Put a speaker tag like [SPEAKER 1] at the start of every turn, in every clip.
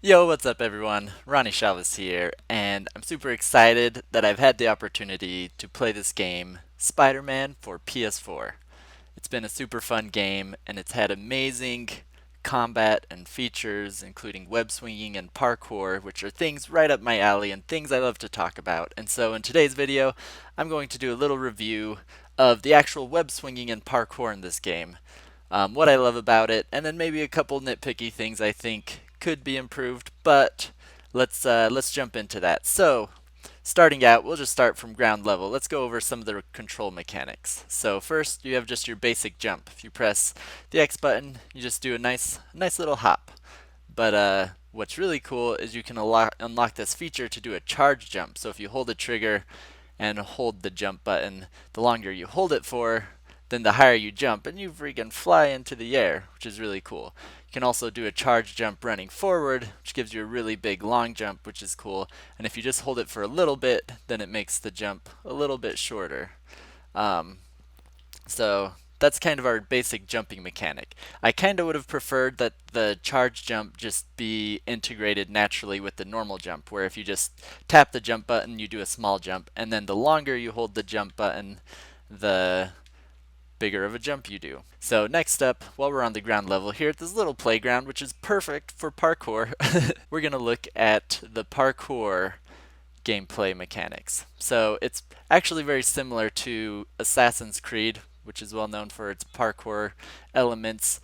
[SPEAKER 1] Yo, what's up everyone? Ronnie Chavez here, and I'm super excited that I've had the opportunity to play this game, Spider-Man for PS4. It's been a super fun game, and it's had amazing combat and features, including web swinging and parkour, which are things right up my alley and things I love to talk about. And so in today's video, I'm going to do a little review of the actual web swinging and parkour in this game, what I love about it, and then maybe a couple nitpicky things I think could be improved. But let's jump into that. So, starting out, we'll just start from ground level. Let's go over some of the control mechanics. So first, you have just your basic jump. If you press the X button, you just do a nice little hop. But what's really cool is you can unlock this feature to do a charge jump. So if you hold the trigger and hold the jump button, the longer you hold it for, then the higher you jump, and you freaking fly into the air, which is really cool. You can also do a charge jump running forward, which gives you a really big long jump, which is cool. And if you just hold it for a little bit, then it makes the jump a little bit shorter. Um, so that's kind of our basic jumping mechanic. I kind of would have preferred that the charge jump just be integrated naturally with the normal jump, where if you just tap the jump button, you do a small jump, and then the longer you hold the jump button, the bigger of a jump you do. So next up, while we're on the ground level here at this little playground, which is perfect for parkour, we're going to look at the parkour gameplay mechanics. So it's actually very similar to Assassin's Creed, which is well known for its parkour elements,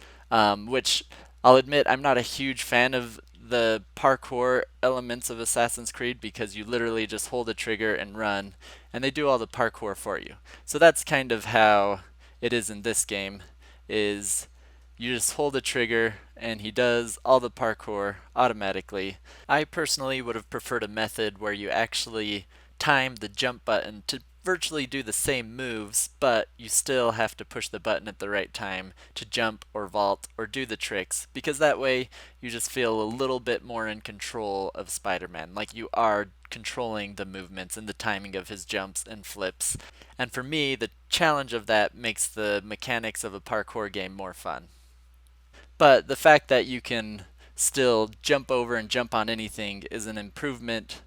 [SPEAKER 1] which I'll admit I'm not a huge fan of the parkour elements of Assassin's Creed because you literally just hold a trigger and run, and they do all the parkour for you. So that's kind of how it is in this game, is you just hold the trigger and he does all the parkour automatically. I personally would have preferred a method where you actually time the jump button to virtually do the same moves, but you still have to push the button at the right time to jump or vault or do the tricks, because that way you just feel a little bit more in control of Spider-Man, like you are controlling the movements and the timing of his jumps and flips. And for me, the challenge of that makes the mechanics of a parkour game more fun. But the fact that you can still jump over and jump on anything is an improvement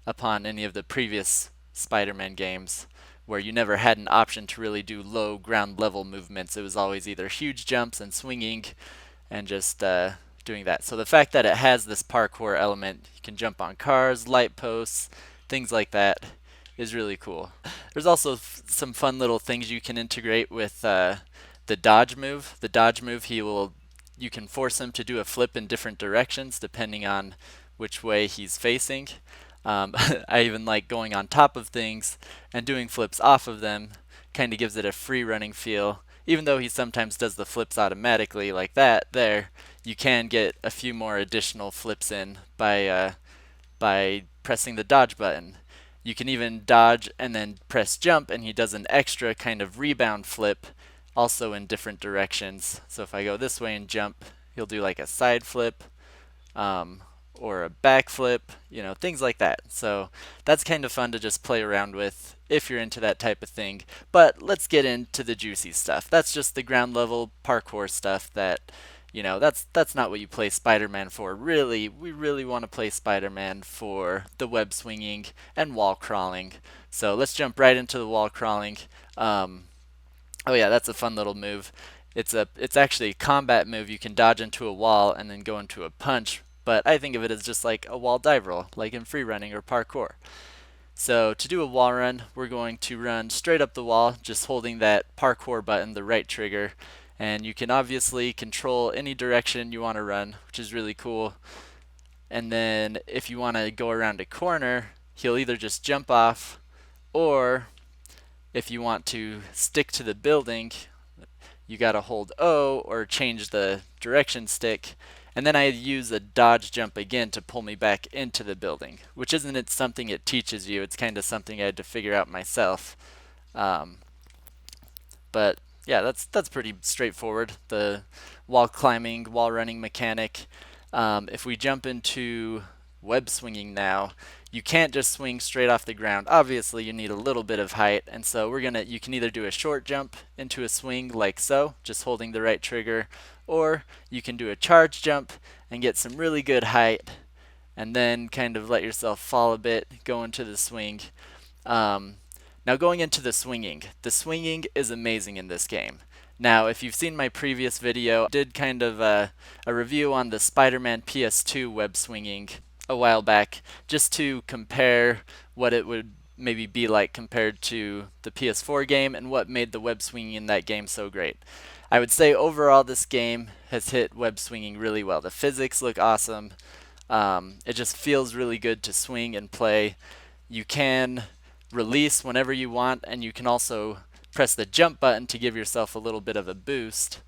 [SPEAKER 1] upon any of the previous Spider-Man games where you never had an option to really do low ground level movements. It was always either huge jumps and swinging and just doing that. So the fact that it has this parkour element, you can jump on cars, light posts, things like that, is really cool. There's also some fun little things you can integrate with the dodge move. The dodge move, you can force him to do a flip in different directions depending on which way he's facing. I even like going on top of things and doing flips off of them. Kind of gives it a free running feel. Even though he sometimes does the flips automatically like that, there, you can get a few more additional flips in by pressing the dodge button. You can even dodge and then press jump, and he does an extra kind of rebound flip, also in different directions. So if I go this way and jump, he'll do like a side flip um, or a back flip, things like that. So that's kind of fun to just play around with if you're into that type of thing. But let's get into the juicy stuff. That's just the ground level parkour stuff that that's not what you play Spider-Man for. Really, we really want to play Spider-Man for the web swinging and wall crawling. So let's jump right into the wall crawling. Um, oh yeah, that's a fun little move. It's actually a combat move. You can dodge into a wall and then go into a punch. But I think of it as just like a wall dive roll, like in free running or parkour. So to do a wall run, we're going to run straight up the wall, just holding that parkour button, the right trigger. And you can obviously control any direction you want to run, which is really cool. And then if you want to go around a corner, he'll either just jump off, or if you want to stick to the building, you got to hold O or change the direction stick. And then I use a dodge jump again to pull me back into the building, which isn't it something it teaches you. It's kind of something I had to figure out myself. Um, but yeah, that's pretty straightforward. The wall climbing, wall running mechanic. If we jump into web swinging now, you can't just swing straight off the ground. Obviously, you need a little bit of height, and so you can either do a short jump into a swing like so, just holding the right trigger, or you can do a charge jump and get some really good height and then kind of let yourself fall a bit, go into the swing. Um, Now, going into the swinging is amazing in this game. Now, if you've seen my previous video, I did kind of a review on the Spider-Man PS2 web swinging a while back, just to compare what it would maybe be like compared to the PS4 game and what made the web swinging in that game so great. I would say overall this game has hit web swinging really well. The physics look awesome. It just feels really good to swing and play. You can release whenever you want, and you can also press the jump button to give yourself a little bit of a boost.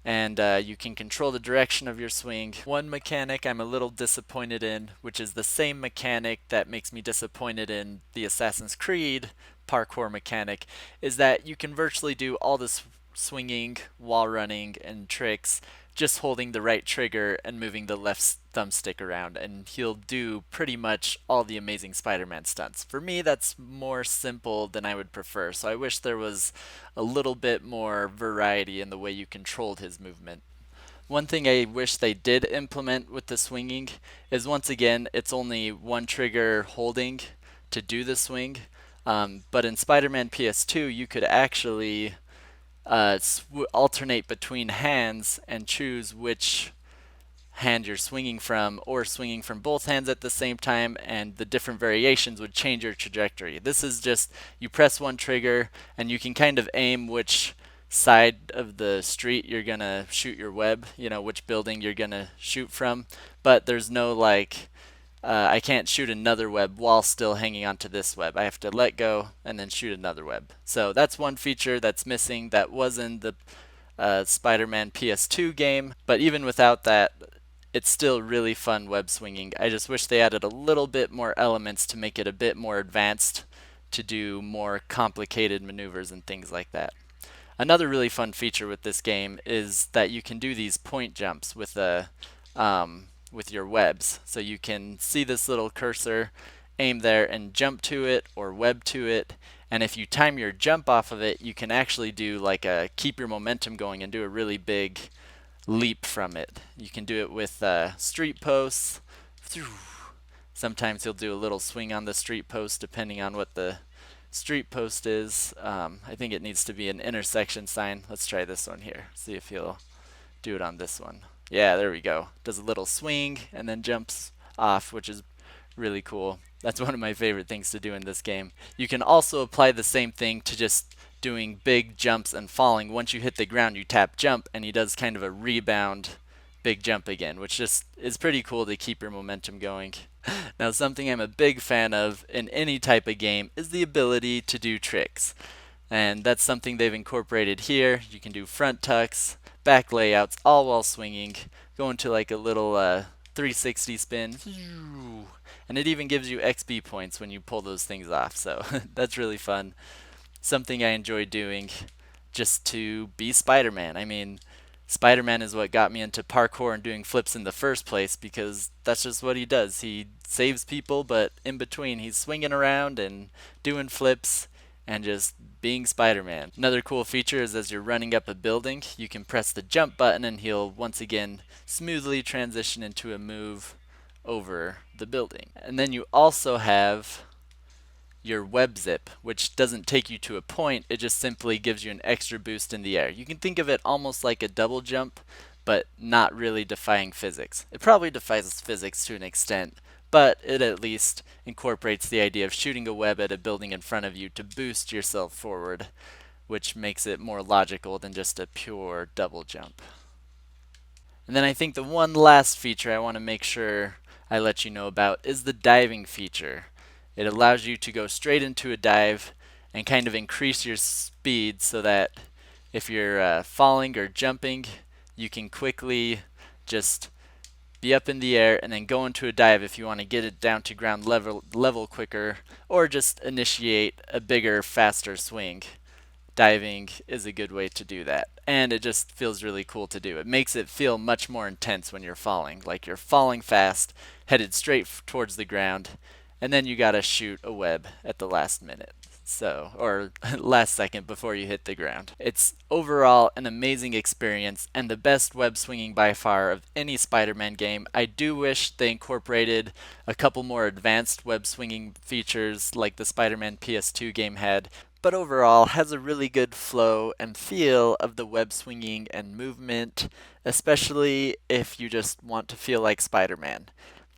[SPEAKER 1] And you can control the direction of your swing. One mechanic I'm a little disappointed in, which is the same mechanic that makes me disappointed in the Assassin's Creed parkour mechanic, is that you can virtually do all this swinging, wall running, and tricks just holding the right trigger and moving the left thumbstick around, and he'll do pretty much all the amazing Spider-Man stunts. For me, that's more simple than I would prefer, so I wish there was a little bit more variety in the way you controlled his movement. One thing I wish they did implement with the swinging is, once again, it's only one trigger holding to do the swing. But in Spider-Man PS2, you could actually alternate between hands and choose which hand you're swinging from, or swinging from both hands at the same time, and the different variations would change your trajectory. This is just, you press one trigger and you can kind of aim which side of the street you're gonna shoot your web, which building you're gonna shoot from, but there's no like, I can't shoot another web while still hanging onto this web. I have to let go and then shoot another web. So that's one feature that's missing that was in the Spider-Man PS2 game, but even without that, it's still really fun web swinging. I just wish they added a little bit more elements to make it a bit more advanced, to do more complicated maneuvers and things like that. Another really fun feature with this game is that you can do these point jumps with your webs. So you can see this little cursor, aim there and jump to it or web to it. And if you time your jump off of it, you can actually do like a keep your momentum going and do a really big leap from it. You can do it with street posts. Sometimes you'll do a little swing on the street post depending on what the street post is. I think it needs to be an intersection sign. Let's try this one here. See if he'll do it on this one. Yeah, there we go. Does a little swing and then jumps off, which is really cool. That's one of my favorite things to do in this game. You can also apply the same thing to just doing big jumps and falling. Once you hit the ground, you tap jump, and he does kind of a rebound big jump again, which just is pretty cool to keep your momentum going. Now, something I'm a big fan of in any type of game is the ability to do tricks. And that's something they've incorporated here. You can do front tucks, back layouts, all while swinging. Go into like a little 360 spin. And it even gives you XP points when you pull those things off. So that's really fun. Something I enjoy doing just to be Spider-Man. I mean, Spider-Man is what got me into parkour and doing flips in the first place, because that's just what he does. He saves people, but in between he's swinging around and doing flips and just being Spider-Man. Another cool feature is, as you're running up a building, you can press the jump button and he'll once again smoothly transition into a move over the building. And then you also have your web zip, which doesn't take you to a point, it just simply gives you an extra boost in the air. You can think of it almost like a double jump, but not really defying physics. It probably defies physics to an extent, but it at least incorporates the idea of shooting a web at a building in front of you to boost yourself forward, which makes it more logical than just a pure double jump. And then I think the one last feature I want to make sure I let you know about is the diving feature. It allows you to go straight into a dive and kind of increase your speed so that if you're falling or jumping, you can quickly just be up in the air and then go into a dive if you want to get it down to ground level quicker, or just initiate a bigger, faster swing. Diving is a good way to do that, and it just feels really cool to do. It makes it feel much more intense when you're falling, like you're falling fast, headed straight towards the ground, and then you gotta shoot a web at the last minute. or last second before you hit the ground. It's overall an amazing experience and the best web swinging by far of any Spider-Man game. I do wish they incorporated a couple more advanced web swinging features like the Spider-Man PS2 game had, but overall has a really good flow and feel of the web swinging and movement, especially if you just want to feel like Spider-Man.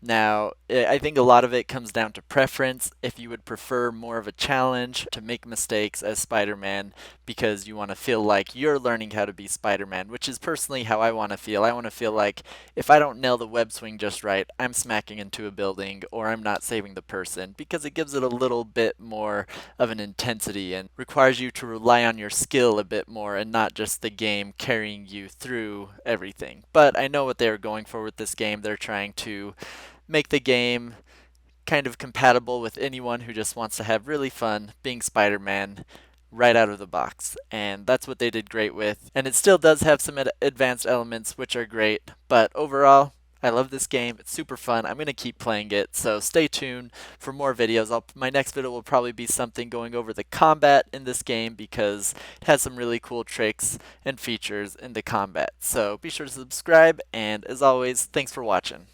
[SPEAKER 1] Now, I think a lot of it comes down to preference. If you would prefer more of a challenge to make mistakes as Spider Man because you want to feel like you're learning how to be Spider Man, which is personally how I want to feel. I want to feel like if I don't nail the web swing just right, I'm smacking into a building or I'm not saving the person because it gives it a little bit more of an intensity and requires you to rely on your skill a bit more and not just the game carrying you through everything. But I know what they're going for with this game. They're trying to make the game kind of compatible with anyone who just wants to have really fun being Spider Man right out of the box. And that's what they did great with. And it still does have some advanced elements, which are great. But overall, I love this game. It's super fun. I'm going to keep playing it. So stay tuned for more videos. My next video will probably be something going over the combat in this game because it has some really cool tricks and features in the combat. So be sure to subscribe. And as always, thanks for watching.